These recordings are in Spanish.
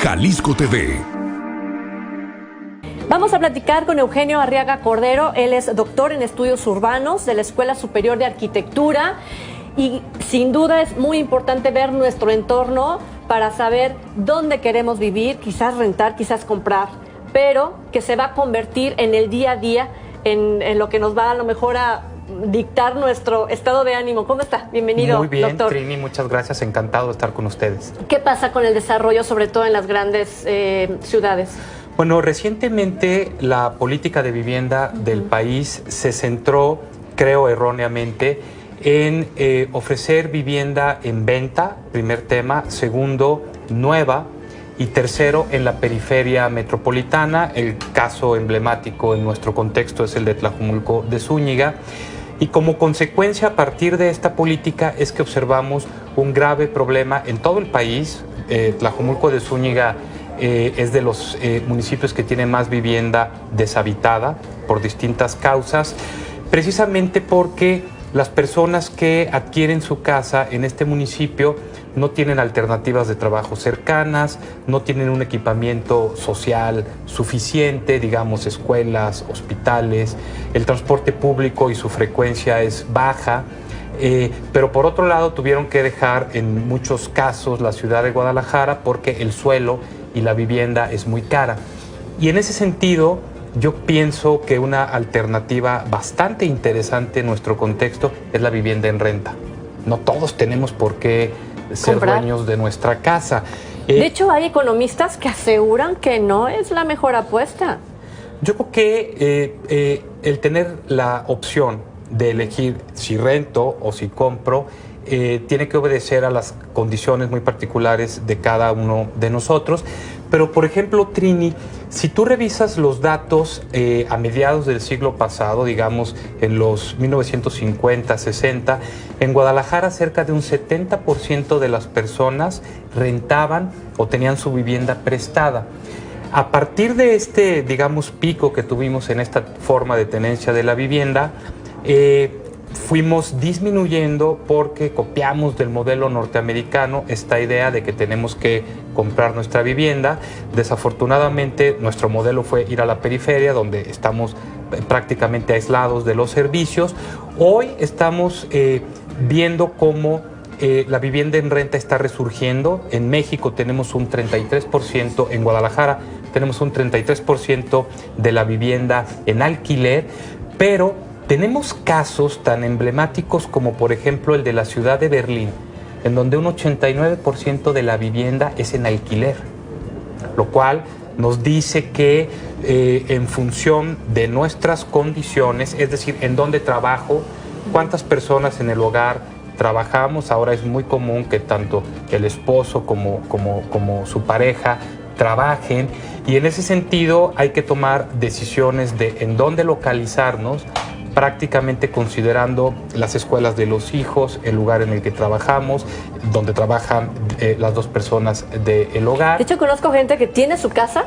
Jalisco TV. Vamos a platicar con Eugenio Arriaga Cordero. Él es doctor en estudios urbanos de la Escuela Superior de Arquitectura y sin duda es muy importante ver nuestro entorno para saber dónde queremos vivir, quizás rentar, quizás comprar, pero que se va a convertir en el día a día, en lo que nos va a lo mejor a dictar nuestro estado de ánimo. ¿Cómo está? Bienvenido, muy bien, doctor. Trini, muchas gracias. Encantado de estar con ustedes. ¿Qué pasa con el desarrollo, sobre todo en las grandes ciudades? Bueno, recientemente la política de vivienda del país se centró, creo erróneamente, en ofrecer vivienda en venta, primer tema. Segundo, nueva. Y tercero, en la periferia metropolitana. El caso emblemático en nuestro contexto es el de Tlajomulco de Zúñiga. Y como consecuencia, a partir de esta política, es que observamos un grave problema en todo el país. Tlajomulco de Zúñiga es de los municipios que tiene más vivienda deshabitada por distintas causas, precisamente porque las personas que adquieren su casa en este municipio no tienen alternativas de trabajo cercanas, no tienen un equipamiento social suficiente, digamos escuelas, hospitales, el transporte público y su frecuencia es baja, pero por otro lado tuvieron que dejar en muchos casos la ciudad de Guadalajara porque el suelo y la vivienda es muy cara. Y en ese sentido, yo pienso que una alternativa bastante interesante en nuestro contexto es la vivienda en renta. No todos tenemos por qué ser dueños de nuestra casa. De hecho, hay economistas que aseguran que no es la mejor apuesta. Yo creo que el tener la opción de elegir si rento o si compro tiene que obedecer a las condiciones muy particulares de cada uno de nosotros. Pero, por ejemplo, Trini, si tú revisas los datos a mediados del siglo pasado, digamos en los 1950, 60, en Guadalajara cerca de un 70% de las personas rentaban o tenían su vivienda prestada. A partir de este, digamos, pico que tuvimos en esta forma de tenencia de la vivienda, fuimos disminuyendo porque copiamos del modelo norteamericano esta idea de que tenemos que comprar nuestra vivienda. Desafortunadamente, nuestro modelo fue ir a la periferia, donde estamos prácticamente aislados de los servicios. Hoy estamos viendo cómo la vivienda en renta está resurgiendo. En México tenemos un 33%, en Guadalajara tenemos un 33% de la vivienda en alquiler, pero tenemos casos tan emblemáticos como, por ejemplo, el de la ciudad de Berlín, en donde un 89% de la vivienda es en alquiler, lo cual nos dice que en función de nuestras condiciones, es decir, en dónde trabajo, cuántas personas en el hogar trabajamos. Ahora es muy común que tanto el esposo como su pareja trabajen, y en ese sentido hay que tomar decisiones de en dónde localizarnos, prácticamente considerando las escuelas de los hijos, el lugar en el que trabajamos, donde trabajan las dos personas del hogar. De hecho, conozco gente que tiene su casa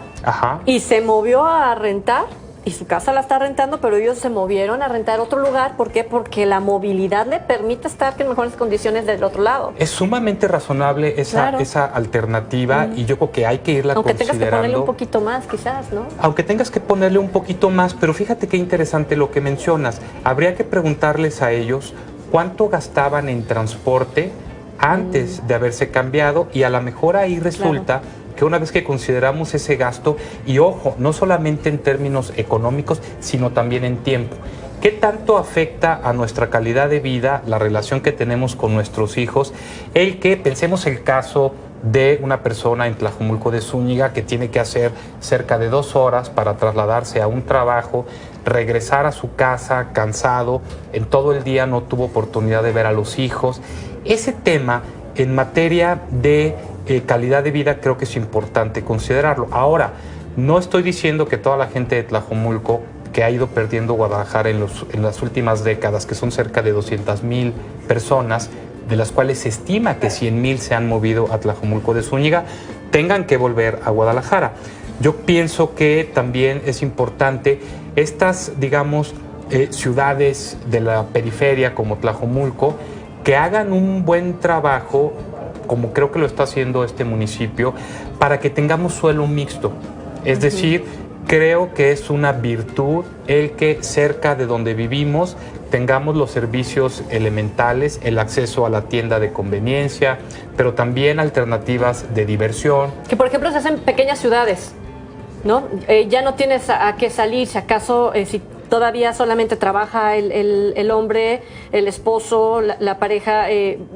y se movió a rentar, y su casa la está rentando, pero ellos se movieron a rentar otro lugar. ¿Por qué? Porque la movilidad le permite estar en mejores condiciones del otro lado. Es sumamente razonable esa alternativa, y yo creo que hay que irla considerando. Aunque tengas que ponerle un poquito más, quizás, ¿no? Aunque tengas que ponerle un poquito más, pero fíjate qué interesante lo que mencionas. Habría que preguntarles a ellos cuánto gastaban en transporte antes de haberse cambiado, y a lo mejor ahí resulta que una vez que consideramos ese gasto, y ojo, no solamente en términos económicos, sino también en tiempo, ¿qué tanto afecta a nuestra calidad de vida, la relación que tenemos con nuestros hijos, el que pensemos el caso de una persona en Tlajomulco de Zúñiga que tiene que hacer cerca de 2 horas para trasladarse a un trabajo, regresar a su casa cansado, en todo el día no tuvo oportunidad de ver a los hijos? Ese tema en materia de calidad de vida creo que es importante considerarlo. Ahora, no estoy diciendo que toda la gente de Tlajomulco que ha ido perdiendo Guadalajara en las últimas décadas, que son cerca de 200,000 personas, de las cuales se estima que 100,000 se han movido a Tlajomulco de Zúñiga, tengan que volver a Guadalajara. Yo pienso que también es importante estas, digamos, ciudades de la periferia como Tlajomulco, que hagan un buen trabajo como creo que lo está haciendo este municipio, para que tengamos suelo mixto. Es decir, creo que es una virtud el que cerca de donde vivimos tengamos los servicios elementales, el acceso a la tienda de conveniencia, pero también alternativas de diversión. Que por ejemplo se hacen pequeñas ciudades, ¿no? Ya no tienes a qué salir, si acaso, si todavía solamente trabaja el hombre, el esposo, la pareja,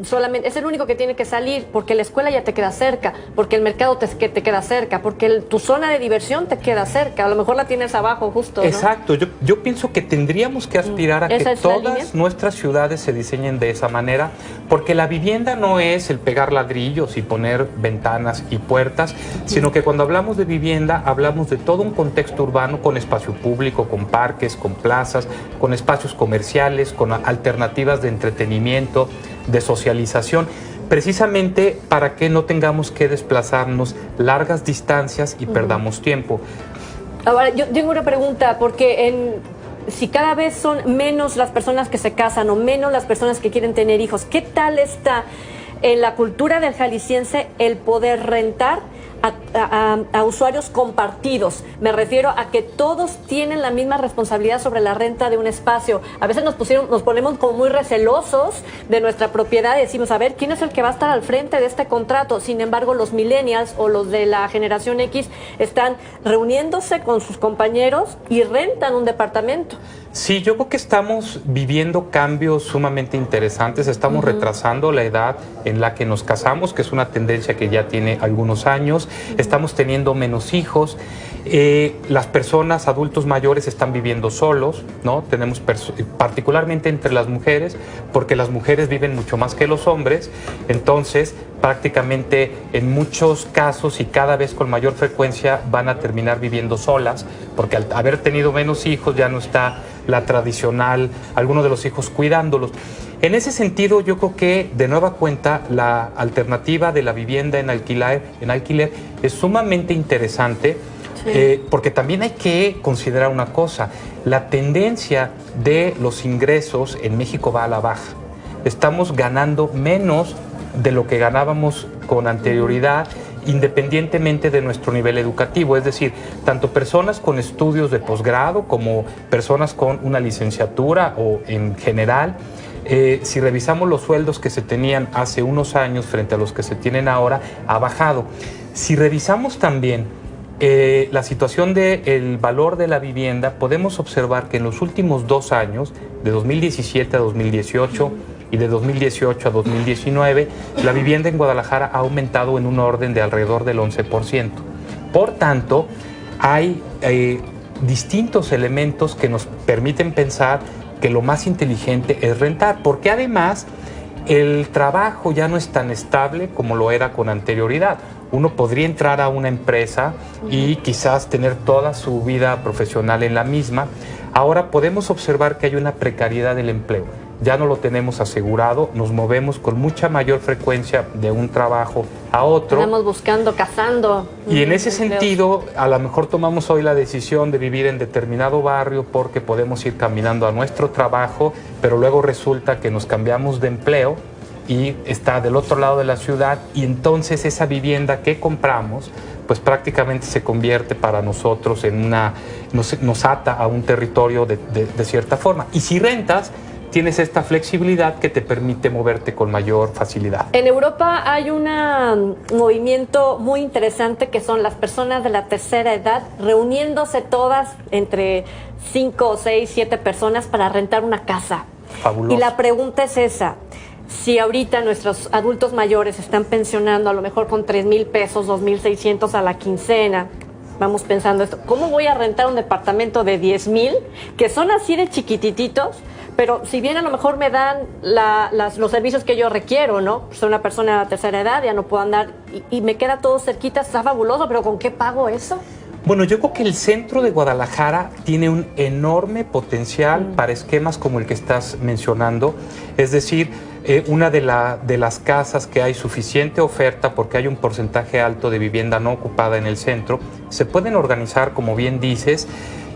solamente es el único que tiene que salir, porque la escuela ya te queda cerca, porque el mercado te queda cerca, porque tu zona de diversión te queda cerca, a lo mejor la tienes abajo justo, ¿no? Exacto, yo pienso que tendríamos que aspirar a que todas nuestras ciudades se diseñen de esa manera, porque la vivienda no es el pegar ladrillos y poner ventanas y puertas, sino que cuando hablamos de vivienda hablamos de todo un contexto urbano con espacio público, con parques, con plazas, con espacios comerciales, con alternativas de entretenimiento, de socialización, precisamente para que no tengamos que desplazarnos largas distancias y perdamos tiempo. Ahora, yo tengo una pregunta, porque si cada vez son menos las personas que se casan o menos las personas que quieren tener hijos, ¿qué tal está en la cultura del jalisciense el poder rentar a usuarios compartidos? Me refiero a que todos tienen la misma responsabilidad sobre la renta de un espacio. A veces nos ponemos como muy recelosos de nuestra propiedad y decimos, a ver, ¿quién es el que va a estar al frente de este contrato? Sin embargo, los millennials o los de la generación X están reuniéndose con sus compañeros y rentan un departamento. Sí, yo creo que estamos viviendo cambios sumamente interesantes. Estamos retrasando la edad en la que nos casamos, que es una tendencia que ya tiene algunos años. Estamos teniendo menos hijos. Las personas, adultos mayores, están viviendo solos, ¿no? Tenemos particularmente entre las mujeres, porque las mujeres viven mucho más que los hombres. Entonces, prácticamente en muchos casos y cada vez con mayor frecuencia van a terminar viviendo solas, porque al haber tenido menos hijos ya no está la tradicional, algunos de los hijos cuidándolos. En ese sentido, yo creo que de nueva cuenta la alternativa de la vivienda en alquiler es sumamente interesante, porque también hay que considerar una cosa: la tendencia de los ingresos en México va a la baja. Estamos ganando menos de lo que ganábamos con anterioridad, independientemente de nuestro nivel educativo. Es decir, tanto personas con estudios de posgrado como personas con una licenciatura o en general, si revisamos los sueldos que se tenían hace unos años frente a los que se tienen ahora, ha bajado. Si revisamos también la situación del valor de la vivienda, podemos observar que en los últimos 2 años, de 2017 a 2018, y de 2018 a 2019, la vivienda en Guadalajara ha aumentado en un orden de alrededor del 11%. Por tanto, hay distintos elementos que nos permiten pensar que lo más inteligente es rentar, porque además el trabajo ya no es tan estable como lo era con anterioridad. Uno podría entrar a una empresa y quizás tener toda su vida profesional en la misma. Ahora podemos observar que hay una precariedad del empleo. Ya no lo tenemos asegurado, nos movemos con mucha mayor frecuencia de un trabajo a otro. Estamos buscando, cazando. Y en ese sentido, a lo mejor tomamos hoy la decisión de vivir en determinado barrio porque podemos ir caminando a nuestro trabajo, pero luego resulta que nos cambiamos de empleo y está del otro lado de la ciudad, y entonces esa vivienda que compramos pues prácticamente se convierte para nosotros en nos ata a un territorio de cierta forma. Y si rentas, tienes esta flexibilidad que te permite moverte con mayor facilidad. En Europa hay un movimiento muy interesante que son las personas de la tercera edad reuniéndose todas entre 5, 6, 7 personas para rentar una casa. Fabuloso. Y la pregunta es esa: si ahorita nuestros adultos mayores están pensionando a lo mejor con 3,000 pesos, 2,600 a la quincena, vamos pensando esto, ¿cómo voy a rentar un departamento de 10,000 que son así de chiquitititos? Pero si bien a lo mejor me dan los servicios que yo requiero, ¿no? Soy una persona de la tercera edad, ya no puedo andar y me queda todo cerquita, está fabuloso, pero ¿con qué pago eso? Bueno, yo creo que el centro de Guadalajara tiene un enorme potencial para esquemas como el que estás mencionando. Es decir, una de las casas que hay suficiente oferta, porque hay un porcentaje alto de vivienda no ocupada en el centro, se pueden organizar, como bien dices,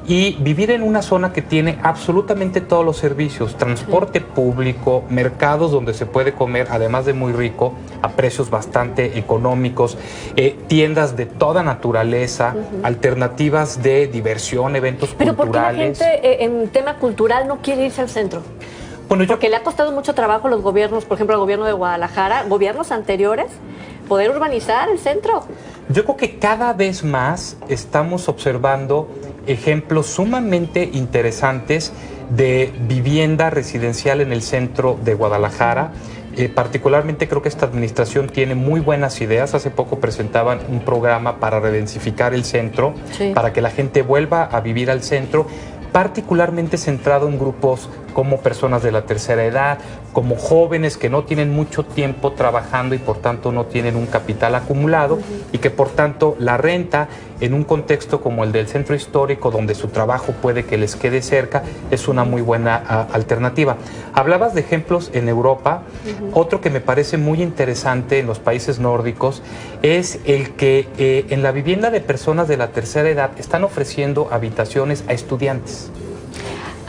y vivir en una zona que tiene absolutamente todos los servicios, transporte público, mercados donde se puede comer, además de muy rico, a precios bastante económicos, tiendas de toda naturaleza, alternativas de diversión, eventos Pero culturales. ¿por qué la gente en tema cultural no quiere irse al centro? Bueno, Porque le ha costado mucho trabajo a los gobiernos, por ejemplo, al gobierno de Guadalajara, gobiernos anteriores, poder urbanizar el centro. Yo creo que cada vez más estamos observando ejemplos sumamente interesantes de vivienda residencial en el centro de Guadalajara. Particularmente creo que esta administración tiene muy buenas ideas. Hace poco presentaban un programa para redensificar el centro, para que la gente vuelva a vivir al centro, particularmente centrado en grupos como personas de la tercera edad, como jóvenes que no tienen mucho tiempo trabajando y por tanto no tienen un capital acumulado y que por tanto la renta en un contexto como el del centro histórico, donde su trabajo puede que les quede cerca, es una muy buena alternativa. Hablabas de ejemplos en Europa. Otro que me parece muy interesante en los países nórdicos es el que en la vivienda de personas de la tercera edad están ofreciendo habitaciones a estudiantes.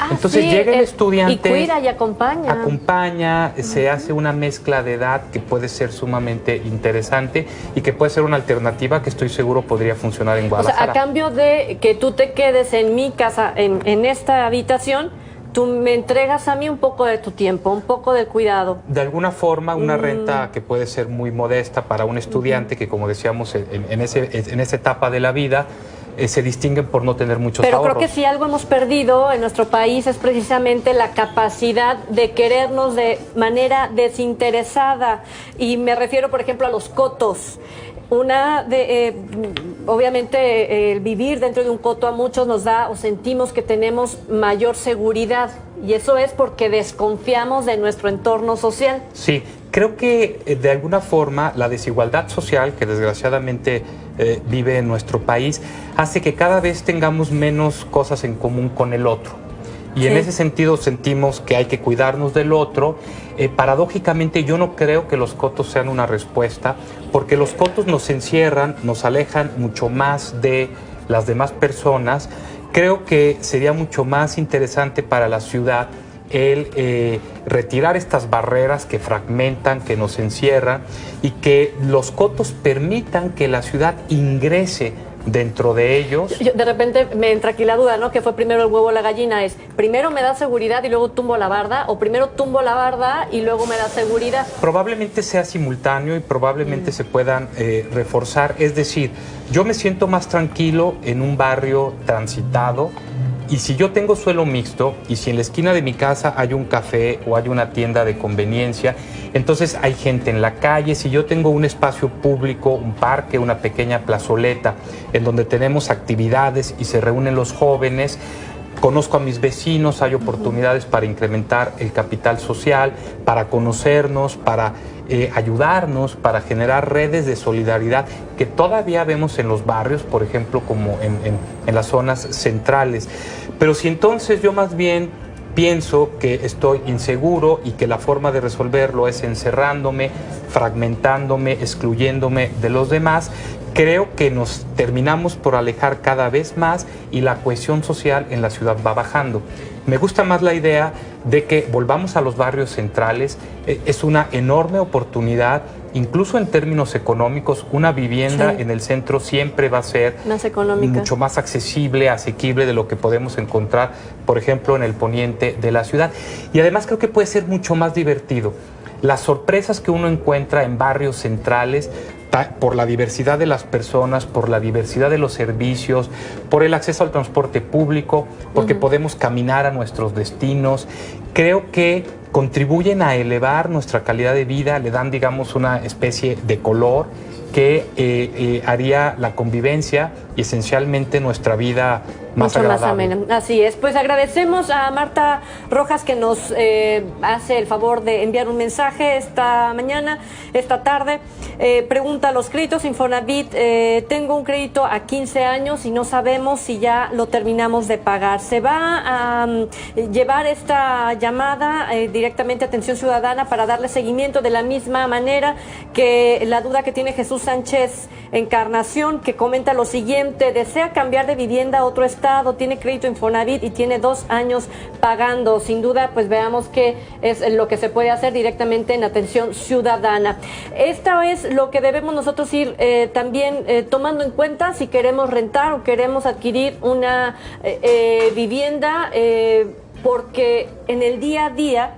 Entonces llega el estudiante, y cuida y acompaña. Acompaña, se hace una mezcla de edad que puede ser sumamente interesante y que puede ser una alternativa que estoy seguro podría funcionar en Guadalajara. O sea, a cambio de que tú te quedes en mi casa, en esta habitación, tú me entregas a mí un poco de tu tiempo, un poco de cuidado. De alguna forma, una renta que puede ser muy modesta para un estudiante que, como decíamos, en esa etapa de la vida, se distinguen por no tener muchos ahorros. Pero creo que si algo hemos perdido en nuestro país es precisamente la capacidad de querernos de manera desinteresada. Y me refiero, por ejemplo, a los cotos. Obviamente, el vivir dentro de un coto a muchos nos da o sentimos que tenemos mayor seguridad. Y eso es porque desconfiamos de nuestro entorno social. Sí, creo que de alguna forma la desigualdad social que desgraciadamente vive en nuestro país hace que cada vez tengamos menos cosas en común con el otro. Y en ese sentido sentimos que hay que cuidarnos del otro. Paradójicamente yo no creo que los cotos sean una respuesta, porque los cotos nos encierran, nos alejan mucho más de las demás personas. Creo que sería mucho más interesante para la ciudad el retirar estas barreras que fragmentan, que nos encierran, y que los cotos permitan que la ciudad ingrese dentro de ellos. De repente me entra aquí la duda, ¿no? ¿Qué fue primero el huevo o la gallina? ¿Es primero me da seguridad y luego tumbo la barda? ¿O primero tumbo la barda y luego me da seguridad? Probablemente sea simultáneo y probablemente se puedan reforzar. Es decir, yo me siento más tranquilo en un barrio transitado. Y si yo tengo suelo mixto y si en la esquina de mi casa hay un café o hay una tienda de conveniencia, entonces hay gente en la calle. Si yo tengo un espacio público, un parque, una pequeña plazoleta en donde tenemos actividades y se reúnen los jóvenes, conozco a mis vecinos, hay oportunidades para incrementar el capital social, para conocernos, para ayudarnos, para generar redes de solidaridad que todavía vemos en los barrios, por ejemplo, como en las zonas centrales. Pero si entonces yo más bien pienso que estoy inseguro y que la forma de resolverlo es encerrándome, fragmentándome, excluyéndome de los demás, creo que nos terminamos por alejar cada vez más y la cohesión social en la ciudad va bajando. Me gusta más la idea de que volvamos a los barrios centrales. Es una enorme oportunidad, incluso en términos económicos. Una vivienda en el centro siempre va a ser más económica, mucho más accesible, asequible de lo que podemos encontrar, por ejemplo, en el poniente de la ciudad. Y además creo que puede ser mucho más divertido. Las sorpresas que uno encuentra en barrios centrales, por la diversidad de las personas, por la diversidad de los servicios, por el acceso al transporte público, porque podemos caminar a nuestros destinos, creo que contribuyen a elevar nuestra calidad de vida, le dan, digamos, una especie de color que haría la convivencia y esencialmente nuestra vida más mucho agradable. Más amena. Así es. Pues agradecemos a Marta Rojas que nos hace el favor de enviar un mensaje esta mañana, esta tarde. Pregunta: los créditos Infonavit, tengo un crédito a 15 años y no sabemos si ya lo terminamos de pagar. ¿Se va a llevar esta llamada directamente a Atención Ciudadana para darle seguimiento de la misma manera que la duda que tiene Jesús Jesús Sánchez Encarnación, que comenta lo siguiente: desea cambiar de vivienda a otro estado, tiene crédito Infonavit y tiene 2 años pagando. Sin duda, pues veamos qué es lo que se puede hacer directamente en atención ciudadana. Esta es lo que debemos nosotros ir también tomando en cuenta si queremos rentar o queremos adquirir una vivienda, porque en el día a día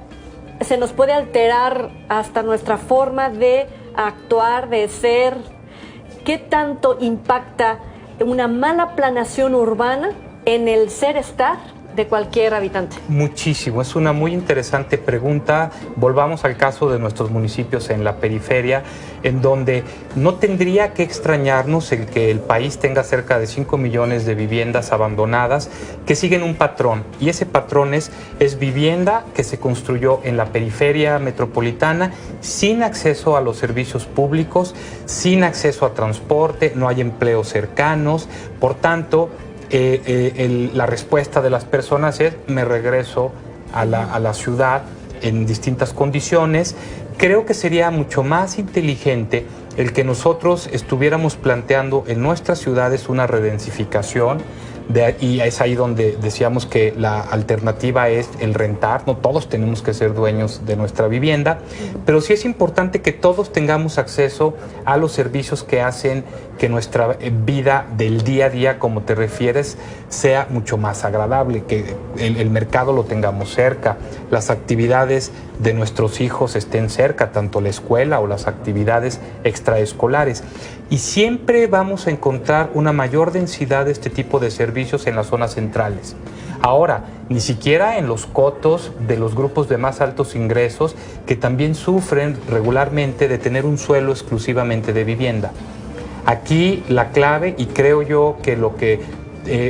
se nos puede alterar hasta nuestra forma de actuar, de ser. ¿Qué tanto impacta una mala planeación urbana en el ser-estar de cualquier habitante? Muchísimo, es una muy interesante pregunta. Volvamos al caso de nuestros municipios en la periferia, en donde no tendría que extrañarnos el que el país tenga cerca de 5 millones de viviendas abandonadas que siguen un patrón, y ese patrón es vivienda que se construyó en la periferia metropolitana sin acceso a los servicios públicos, sin acceso a transporte, no hay empleos cercanos. Por tanto, la respuesta de las personas es: me regreso a la ciudad en distintas condiciones. Creo que sería mucho más inteligente el que nosotros estuviéramos planteando en nuestras ciudades una redensificación, y es ahí donde decíamos que la alternativa es el rentar. No todos tenemos que ser dueños de nuestra vivienda, pero sí es importante que todos tengamos acceso a los servicios que hacen que nuestra vida del día a día, como te refieres, sea mucho más agradable, que el mercado lo tengamos cerca, las actividades de nuestros hijos estén cerca, tanto la escuela o las actividades extraescolares. Y siempre vamos a encontrar una mayor densidad de este tipo de servicios en las zonas centrales. Ahora, ni siquiera en los cotos de los grupos de más altos ingresos, que también sufren regularmente de tener un suelo exclusivamente de vivienda. Aquí la clave, y creo yo que lo que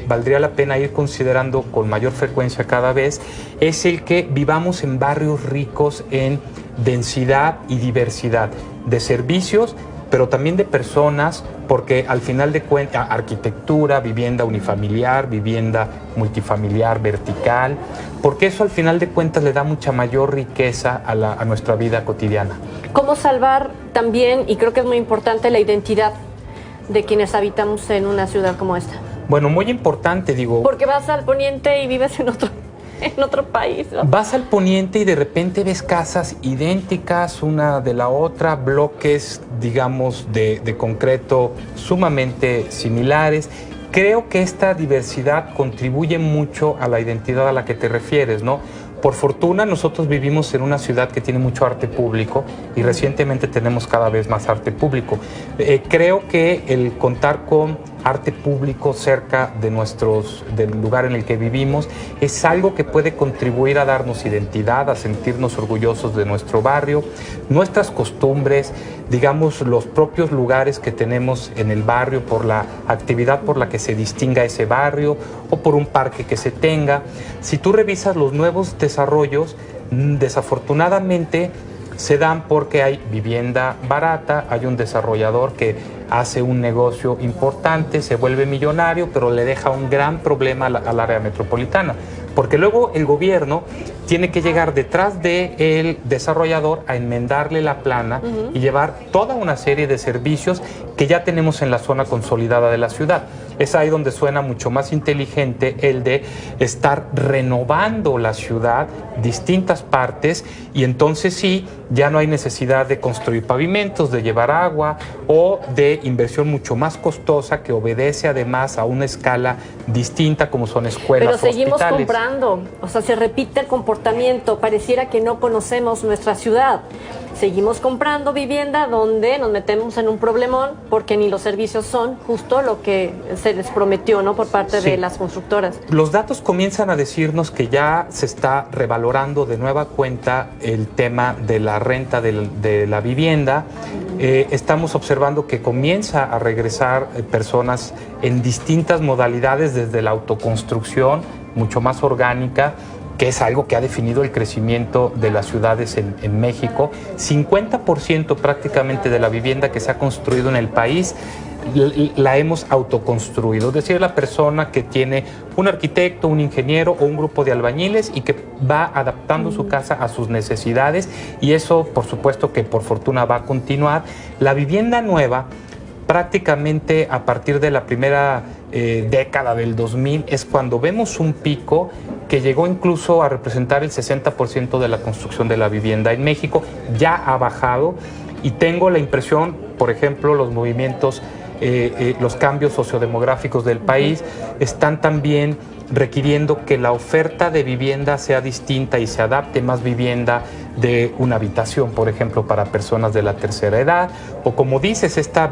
valdría la pena ir considerando con mayor frecuencia cada vez, es el que vivamos en barrios ricos en densidad y diversidad de servicios, pero también de personas, porque al final de cuentas, arquitectura, vivienda unifamiliar, vivienda multifamiliar, vertical, porque eso al final de cuentas le da mucha mayor riqueza a nuestra vida cotidiana. ¿Cómo salvar también, y creo que es muy importante, la identidad de quienes habitamos en una ciudad como esta? Bueno, muy importante, digo. Porque vas al poniente y vives en otro país, ¿no? Vas al poniente y de repente ves casas idénticas una de la otra, bloques, digamos, de concreto sumamente similares. Creo que esta diversidad contribuye mucho a la identidad a la que te refieres, ¿no? Por fortuna, nosotros vivimos en una ciudad que tiene mucho arte público y recientemente tenemos cada vez más arte público. Creo que el contar con arte público cerca del lugar en el que vivimos es algo que puede contribuir a darnos identidad, a sentirnos orgullosos de nuestro barrio, nuestras costumbres, digamos, los propios lugares que tenemos en el barrio por la actividad por la que se distinga ese barrio o por un parque que se tenga. Si tú revisas los nuevos desarrollos, desafortunadamente se dan porque hay vivienda barata, hay un desarrollador que hace un negocio importante, se vuelve millonario, pero le deja un gran problema al área metropolitana. Porque luego el gobierno tiene que llegar detrás del desarrollador a enmendarle la plana y llevar toda una serie de servicios que ya tenemos en la zona consolidada de la ciudad. Es ahí donde suena mucho más inteligente el de estar renovando la ciudad, distintas partes, y entonces sí, ya no hay necesidad de construir pavimentos, de llevar agua o de inversión mucho más costosa que obedece además a una escala distinta como son escuelas, pero seguimos hospitales. Comprando, o sea, se repite el comportamiento, pareciera que no conocemos nuestra ciudad. Seguimos comprando vivienda donde nos metemos en un problemón porque ni los servicios son justo lo que se les prometió, ¿no?, por parte de las constructoras. Los datos comienzan a decirnos que ya se está revalorando de nueva cuenta el tema de la renta de la vivienda. Estamos observando que comienza a regresar personas en distintas modalidades, desde la autoconstrucción, mucho más orgánica, que es algo que ha definido el crecimiento de las ciudades en México. 50% prácticamente de la vivienda que se ha construido en el país la hemos autoconstruido, es decir, la persona que tiene un arquitecto, un ingeniero o un grupo de albañiles y que va adaptando su casa a sus necesidades, y eso por supuesto que por fortuna va a continuar. La vivienda nueva, prácticamente a partir de la primera década del 2000, es cuando vemos un pico que llegó incluso a representar el 60% de la construcción de la vivienda en México. Ya ha bajado y tengo la impresión, por ejemplo, los movimientos, los cambios sociodemográficos del país están también requiriendo que la oferta de vivienda sea distinta y se adapte más vivienda de una habitación, por ejemplo, para personas de la tercera edad, o como dices, esta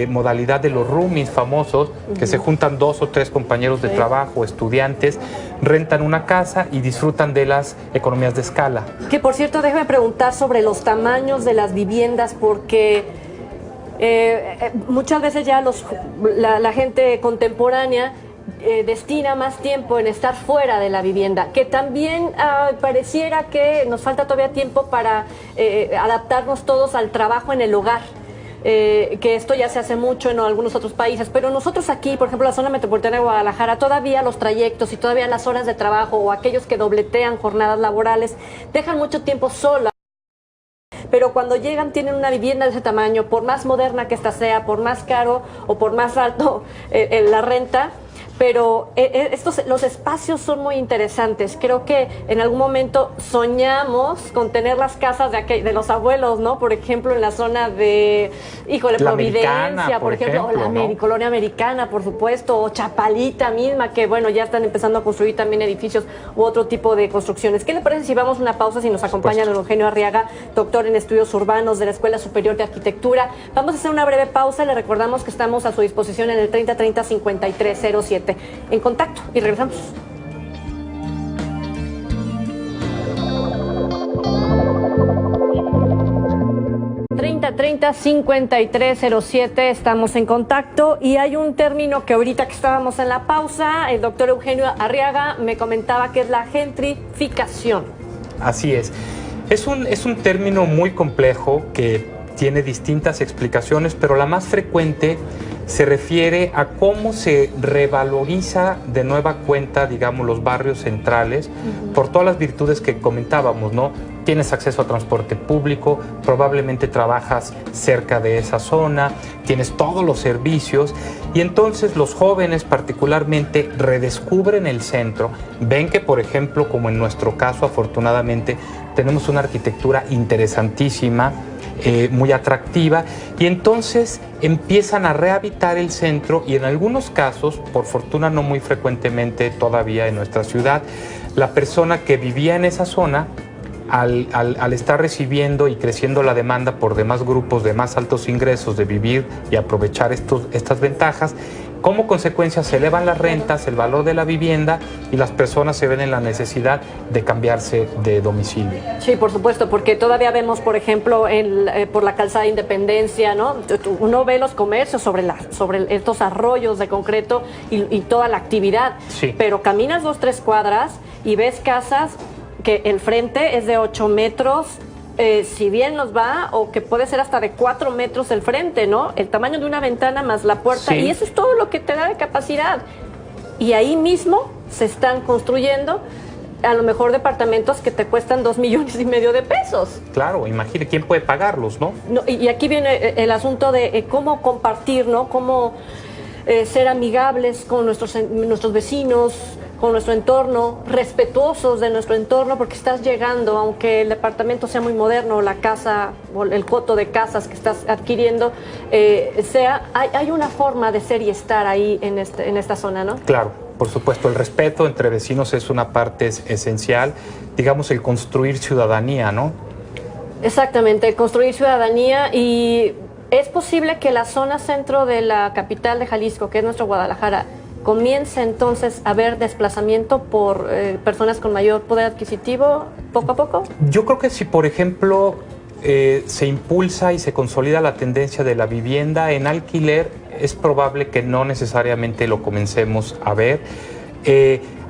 modalidad de los roomies famosos, que se juntan 2 o 3 compañeros de trabajo, estudiantes, rentan una casa y disfrutan de las economías de escala. Que por cierto, déjame preguntar sobre los tamaños de las viviendas, porque muchas veces ya la gente contemporánea destina más tiempo en estar fuera de la vivienda, que también pareciera que nos falta todavía tiempo para adaptarnos todos al trabajo en el hogar, que esto ya se hace mucho en algunos otros países, pero nosotros aquí, por ejemplo, la zona metropolitana de Guadalajara, todavía los trayectos y todavía las horas de trabajo o aquellos que dobletean jornadas laborales dejan mucho tiempo sola. Pero cuando llegan tienen una vivienda de ese tamaño, por más moderna que ésta sea, por más caro o por más alto la renta, pero los espacios son muy interesantes. Creo que en algún momento soñamos con tener las casas de los abuelos, ¿no? Por ejemplo, en la zona de, Providencia, por ejemplo, o la colonia americana, por supuesto, o Chapalita misma, que bueno, ya están empezando a construir también edificios u otro tipo de construcciones. ¿Qué le parece si vamos a una pausa, si nos acompaña don Eugenio Arriaga, doctor en estudios urbanos de la Escuela Superior de Arquitectura? Vamos a hacer una breve pausa. Le recordamos que estamos a su disposición en el 3030-5307. En contacto y regresamos. ...3030-5307, estamos en contacto y hay un término que ahorita que estábamos en la pausa, el doctor Eugenio Arriaga me comentaba que es la gentrificación. Así es. Es un término muy complejo que tiene distintas explicaciones, pero la más frecuente se refiere a cómo se revaloriza de nueva cuenta, digamos, los barrios centrales por todas las virtudes que comentábamos, ¿no? Tienes acceso a transporte público, probablemente trabajas cerca de esa zona, tienes todos los servicios y entonces los jóvenes particularmente redescubren el centro, ven que, por ejemplo, como en nuestro caso, afortunadamente, tenemos una arquitectura interesantísima, muy atractiva, y entonces empiezan a rehabitar el centro y en algunos casos, por fortuna no muy frecuentemente todavía en nuestra ciudad, la persona que vivía en esa zona, al estar recibiendo y creciendo la demanda por demás grupos de más altos ingresos de vivir y aprovechar estas ventajas, como consecuencia se elevan las rentas, el valor de la vivienda y las personas se ven en la necesidad de cambiarse de domicilio. Sí, por supuesto, porque todavía vemos, por ejemplo, por la calzada de Independencia, ¿no? Uno ve los comercios sobre estos arroyos de concreto y toda la actividad, sí. Pero caminas 2-3 cuadras y ves casas que el frente es de 8 metros, si bien nos va, o que puede ser hasta de 4 metros el frente, ¿no? El tamaño de una ventana más la puerta, sí. Y eso es todo lo que te da de capacidad. Y ahí mismo se están construyendo a lo mejor departamentos que te cuestan 2,5 millones de pesos. Claro, imagínate, ¿quién puede pagarlos, no? Y aquí viene el asunto de cómo compartir, ¿no? Cómo ser amigables con nuestros vecinos, con nuestro entorno, respetuosos de nuestro entorno, porque estás llegando, aunque el departamento sea muy moderno, la casa o el coto de casas que estás adquiriendo, hay una forma de ser y estar ahí en esta zona, ¿no? Claro, por supuesto, el respeto entre vecinos es una parte esencial, digamos, el construir ciudadanía, ¿no? Exactamente, construir ciudadanía. Y es posible que la zona centro de la capital de Jalisco, que es nuestro Guadalajara, comience entonces a haber desplazamiento por personas con mayor poder adquisitivo poco a poco. Yo creo que si, por ejemplo, se impulsa y se consolida la tendencia de la vivienda en alquiler, es probable que no necesariamente lo comencemos a ver.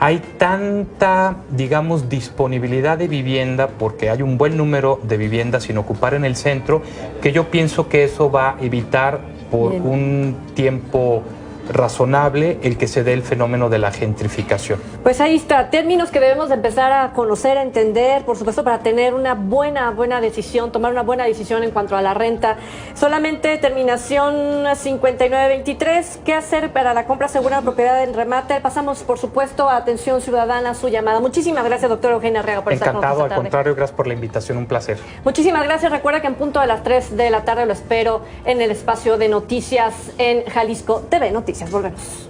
Hay tanta, digamos, disponibilidad de vivienda, porque hay un buen número de viviendas sin ocupar en el centro, que yo pienso que eso va a evitar por Bien. un tiempo razonable el que se dé el fenómeno de la gentrificación. Pues ahí está, términos que debemos de empezar a conocer, a entender, por supuesto, para tener una buena decisión, tomar una buena decisión en cuanto a la renta. Solamente terminación 5923, ¿qué hacer para la compra segura de propiedad en remate? Pasamos, por supuesto, a atención ciudadana, su llamada. Muchísimas gracias, doctora Eugenia Arriaga, por estar con nosotros Encantado, esta al tarde. contrario, gracias por la invitación, un placer. Muchísimas gracias. Recuerda que en punto de las 3 de la tarde lo espero en el espacio de noticias en Jalisco TV Noticias. Volvemos.